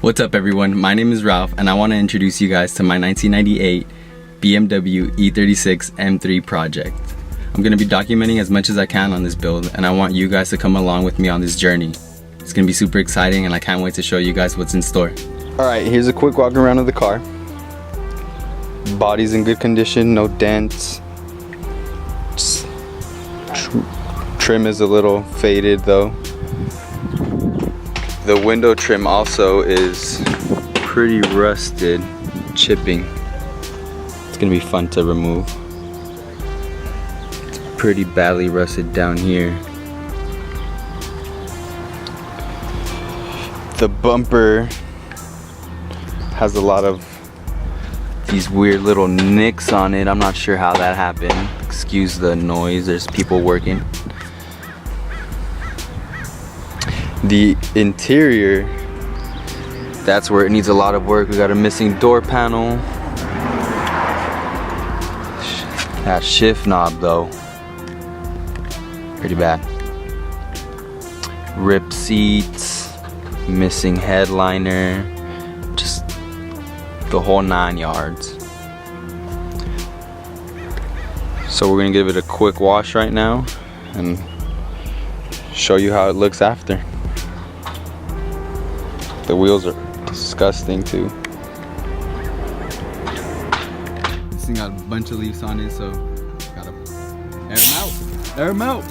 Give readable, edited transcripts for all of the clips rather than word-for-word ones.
What's up everyone, my name is Ralph and I want to introduce you guys to my 1998 BMW E36 M3 project. I'm going to be documenting as much as I can on this build and I want you guys to come along with me on this journey. It's going to be super exciting and I can't wait to show you guys what's in store. Alright, here's a quick walk around of the car. Body's in good condition, no dents. Just trim is a little faded though. The window trim also is pretty rusted, chipping. It's gonna be fun to remove. It's pretty badly rusted down here. The bumper has a lot of these weird little nicks on it. I'm not sure how that happened. Excuse the noise, there's people working. The interior, that's where it needs a lot of work. We got a missing door panel. That shift knob though, pretty bad. Ripped seats, missing headliner, just the whole 9 yards. So we're gonna give it a quick wash right now and show you how it looks after. The wheels are disgusting too. This thing got a bunch of leaves on it, so gotta air them out. Air them out.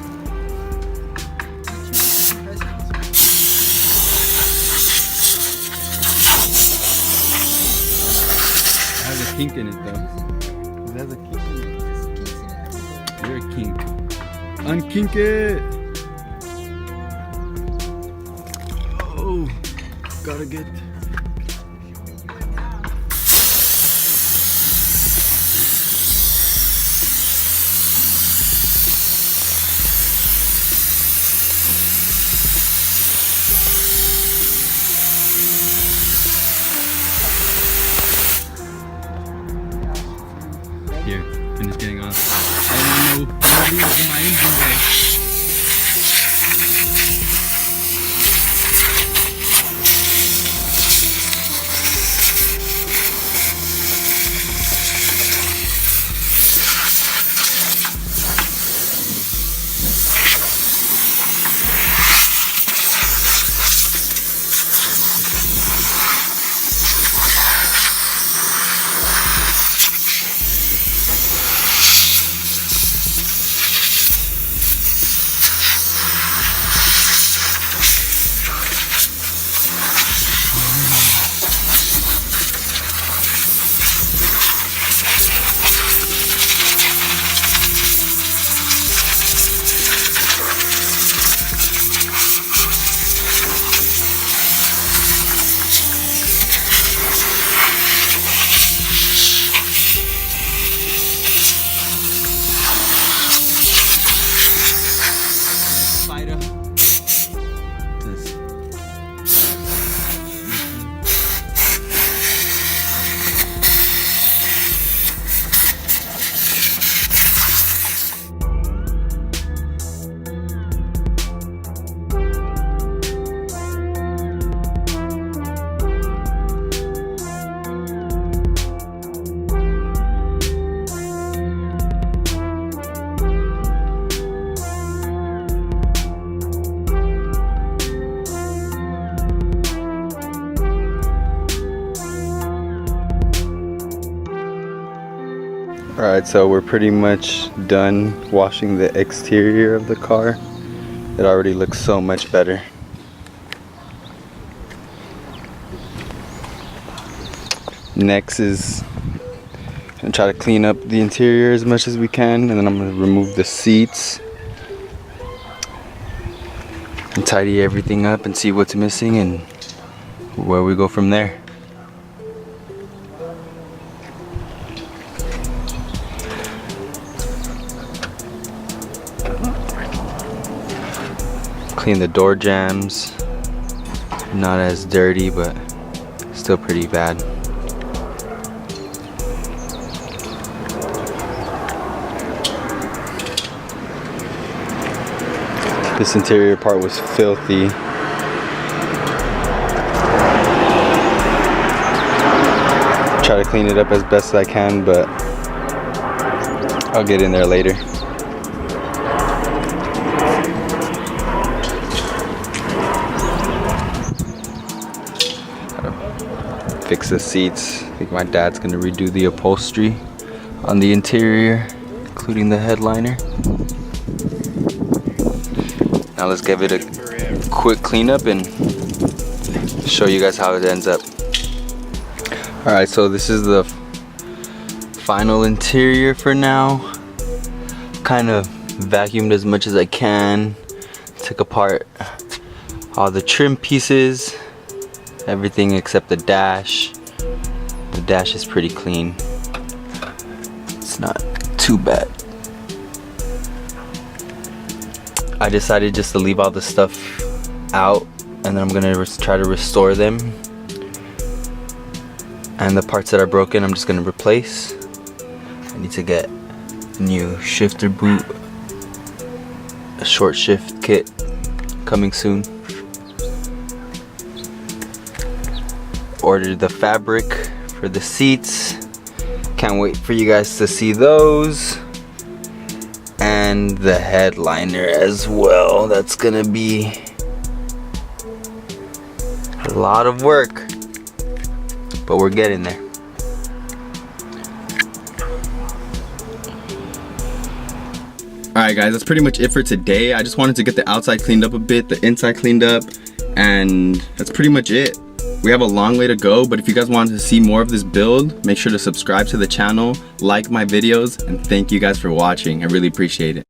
It has a kink in it though. It has a kink in it. You're a kink. Unkink it. Oh. Gotta get here, finish getting off. I don't know what in my engine bay. Alright, so we're pretty much done washing the exterior of the car. It already looks so much better. Next is gonna try to clean up the interior as much as we can, and then I'm gonna remove the seats and tidy everything up and see what's missing and where we go from there. Clean the door jambs. Not as dirty, but still pretty bad. This interior part was filthy. try to clean it up as best as I can, but I'll get in there later. Gotta fix the seats. I think my dad's gonna redo the upholstery on the interior, including the headliner. Now let's give it a quick cleanup and show you guys how it ends up. Alright, so this is the final interior for now. Kind of vacuumed as much as I can. Took apart all the trim pieces, everything except the dash. The dash is pretty clean. It's not too bad. I decided just to leave all the stuff out, and then I'm gonna try to restore them. And the parts that are broken, I'm just gonna replace. I need to get a new shifter boot, a short shift kit coming soon. Ordered the fabric for the seats. Can't wait for you guys to see those. And the headliner as well. That's gonna be a lot of work, but we're getting there. Alright guys, that's pretty much it for today. I just wanted to get the outside cleaned up a bit, the inside cleaned up, and that's pretty much it. We have a long way to go, but if you guys want to see more of this build, make sure to subscribe to the channel, like my videos, and thank you guys for watching. I really appreciate it.